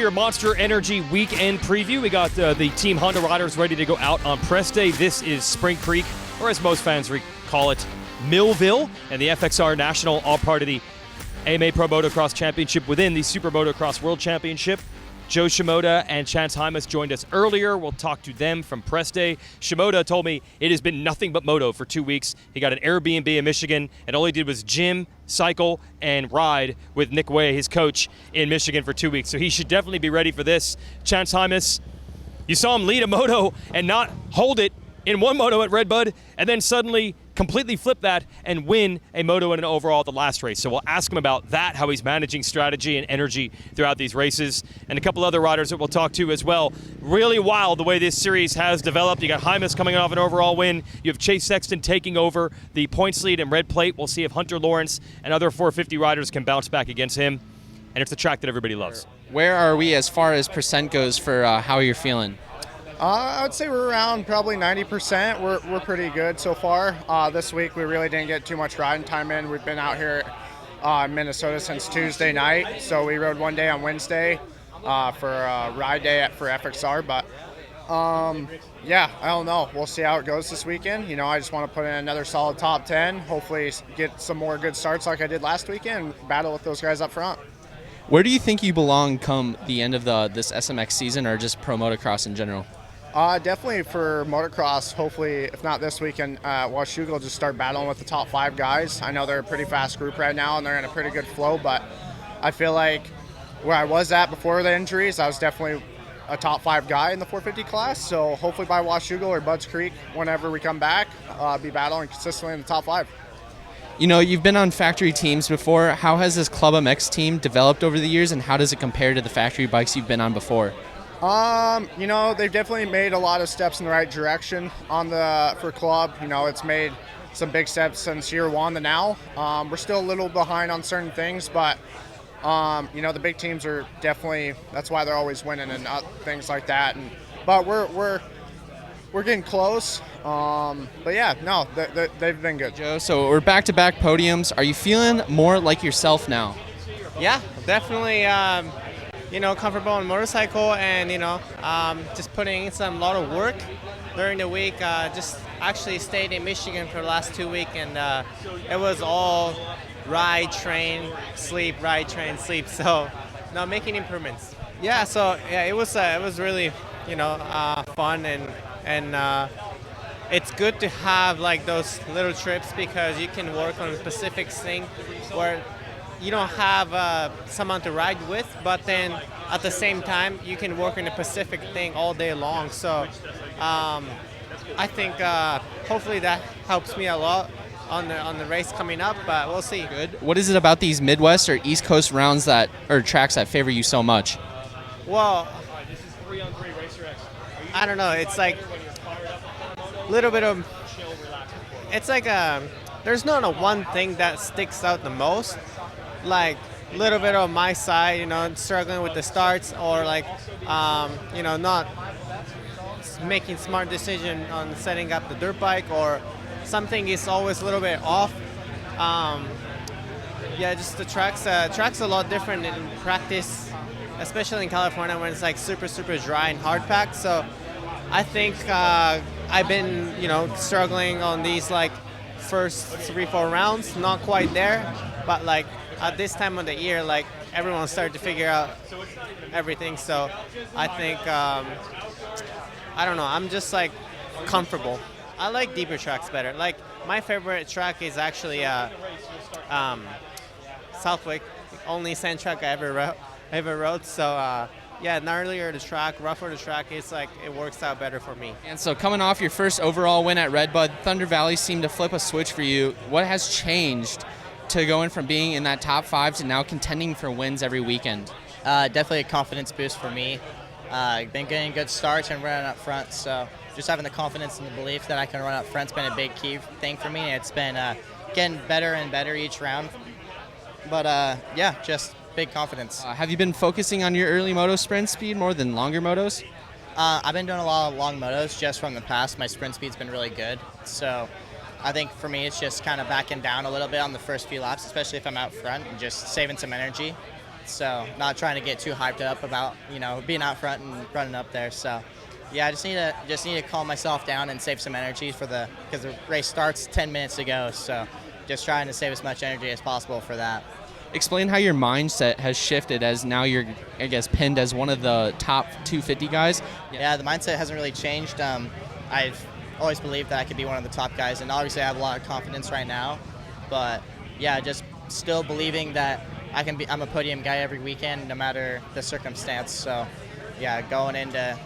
your Monster Energy weekend preview. We got the Team Honda riders ready to go out on press day. This is Spring Creek, or as most fans call it, Millville, and the FXR National, all part of the AMA Pro Motocross Championship within the Super Motocross World Championship. Joe Shimoda and Chance Hymas joined us earlier. We'll talk to them from press day. Shimoda told me it has been nothing but moto for 2 weeks. He got an Airbnb in Michigan, and all he did was gym, cycle, and ride with Nick Way, his coach, in Michigan for 2 weeks. So he should definitely be ready for this. Chance Hymas, you saw him lead a moto and not hold it in one moto at Redbud, and then suddenly completely flip that and win a moto and an overall at the last race. So we'll ask him about that, how he's managing strategy and energy throughout these races, and a couple other riders that we'll talk to as well. Really wild the way this series has developed. You got Hymas coming off an overall win. You have Chase Sexton taking over the points lead in Red Plate. We'll see if Hunter Lawrence and other 450 riders can bounce back against him. And it's a track that everybody loves. Where are we as far as percent goes for how you're feeling? I would say we're around probably 90%. We're pretty good so far. This week we really didn't get too much riding time in. We've been out here in Minnesota since Tuesday night, so we rode one day on Wednesday for a ride day for FXR. But yeah, I don't know. We'll see how it goes this weekend. You know, I just want to put in another solid top 10. Hopefully get some more good starts like I did last weekend and battle with those guys up front. Where do you think you belong come the end of this SMX season, or just pro motocross in general? Definitely for motocross, hopefully, if not this weekend, Washougal just start battling with the top 5 guys. I know they're a pretty fast group right now, and they're in a pretty good flow, but I feel like where I was at before the injuries, I was definitely a top 5 guy in the 450 class, so hopefully by Washougal or Budds Creek, whenever we come back, be battling consistently in the top 5. You know, you've been on factory teams before. How has this Club MX team developed over the years, and how does it compare to the factory bikes you've been on before? You know, they've definitely made a lot of steps in the right direction for Club. You know, it's made some big steps since year one to now. We're still a little behind on certain things, but you know, the big teams are definitely, that's why they're always winning and things like that. But we're getting close. But yeah, no, they've been good. Joe, so we're back-to-back podiums. Are you feeling more like yourself now? Yeah, definitely. You know, comfortable on motorcycle, and you know, just putting in a lot of work during the week. Just actually stayed in Michigan for the last 2 weeks, and it was all ride, train, sleep, ride, train, sleep. So, no, making improvements. Yeah, so yeah, it was really, you know, fun, and it's good to have like those little trips because you can work on a specific thing where you don't have someone to ride with, but then at the same time you can work on a specific thing all day long. So I think hopefully that helps me a lot on the race coming up, but we'll see. Good. What is it about these Midwest or East Coast rounds or tracks that favor you so much? Well, I don't know. It's like a little bit of. It's like there's not a one thing that sticks out the most. Like a little bit on my side, you know, struggling with the starts, or like, you know, not making smart decision on setting up the dirt bike, or something is always a little bit off. Yeah, just the track's a lot different in practice, especially in California when it's like super dry and hard packed. So I think I've been, you know, struggling on these like first 3-4 rounds, not quite there, but like at this time of the year, like everyone started to figure out everything. So I think, I don't know, I'm just like comfortable. I like deeper tracks better. Like my favorite track is actually Southwick, only sand track I ever rode. So yeah, gnarlier the track, rougher the track, it's like it works out better for me. And so coming off your first overall win at Redbud, Thunder Valley seemed to flip a switch for you. What has changed to going from being in that top 5 to now contending for wins every weekend? Definitely a confidence boost for me. I've been getting good starts and running up front, so just having the confidence and the belief that I can run up front's been a big key thing for me. It's been getting better and better each round. But yeah, just big confidence. Have you been focusing on your early moto sprint speed more than longer motos? I've been doing a lot of long motos just from the past. My sprint speed's been really good. So I think for me it's just kind of backing down a little bit on the first few laps, especially if I'm out front, and just saving some energy. So not trying to get too hyped up about, being out front and running up there. So yeah, I just need to calm myself down and save some energy because the race starts 10 minutes to go. So just trying to save as much energy as possible for that. Explain how your mindset has shifted as now you're, I guess, pinned as one of the top 250 guys. Yeah, the mindset hasn't really changed. I've always believed that I could be one of the top guys, and obviously I have a lot of confidence right now. But yeah, just still believing that I'm a podium guy every weekend, no matter the circumstance. So yeah, going into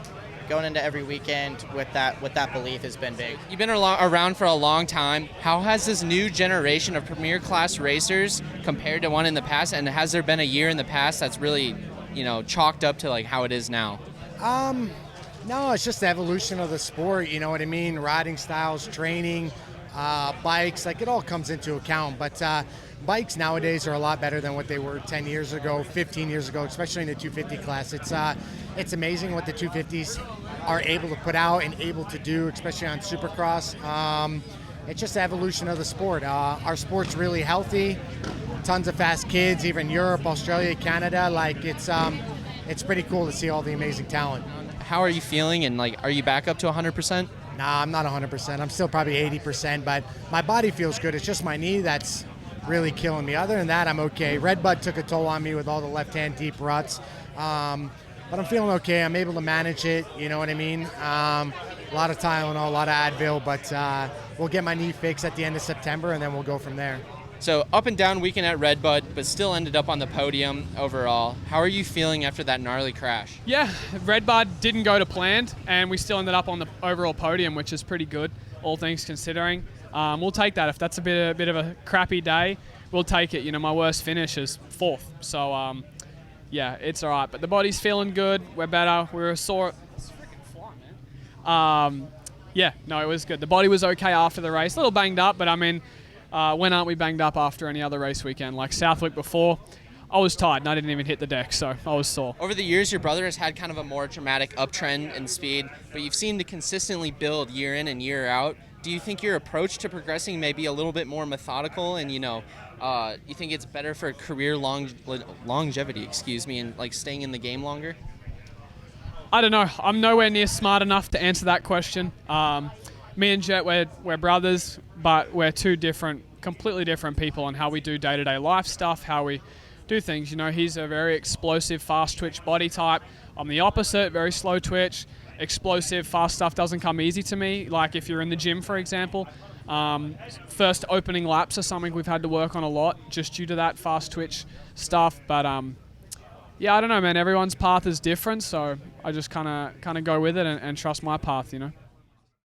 every weekend with that belief has been big. You've been around for a long time. How has this new generation of premier class racers compared to one in the past? And has there been a year in the past that's really, chalked up to like how it is now? No, it's just the evolution of the sport. You know what I mean? Riding styles, training, bikes, like it all comes into account. But bikes nowadays are a lot better than what they were 10 years ago, 15 years ago, especially in the 250 class. It's amazing what the 250s are able to put out and able to do, especially on Supercross. It's just the evolution of the sport. Our sport's really healthy. Tons of fast kids, even Europe, Australia, Canada. Like it's pretty cool to see all the amazing talent. How are you feeling? And are you back up to 100%? Nah, I'm not 100%. I'm still probably 80%, but my body feels good. It's just my knee that's really killing me. Other than that, I'm okay. Redbud took a toll on me with all the left-hand deep ruts. But I'm feeling okay. I'm able to manage it. You know what I mean? A lot of Tylenol, a lot of Advil, but we'll get my knee fixed at the end of September, and then we'll go from there. So up and down weekend at Redbud, but still ended up on the podium overall. How are you feeling after that gnarly crash? Yeah, Redbud didn't go to plan, and we still ended up on the overall podium, which is pretty good, all things considering. We'll take that. If that's a bit of a crappy day, we'll take it. My worst finish is 4th. So, yeah, it's all right. But the body's feeling good. We're better. We were sore. It's freaking flying, man. Yeah, no, it was good. The body was okay after the race. A little banged up, but when aren't we banged up after any other race weekend? Like Southwick before, I was tired and I didn't even hit the deck, so I was sore. Over the years, your brother has had kind of a more dramatic uptrend in speed, but you've seemed to consistently build year in and year out. Do you think your approach to progressing may be a little bit more methodical and, you think it's better for career longevity, and staying in the game longer? I don't know. I'm nowhere near smart enough to answer that question. Me and Jet, we're brothers, but we're two completely different people on how we do day-to-day life stuff, how we do things. He's a very explosive, fast twitch body type. I'm the opposite, very slow twitch. Explosive, fast stuff doesn't come easy to me. Like if you're in the gym, for example, first opening laps are something we've had to work on a lot just due to that fast twitch stuff. But yeah, I don't know, man. Everyone's path is different, so I just kind of go with it and trust my path,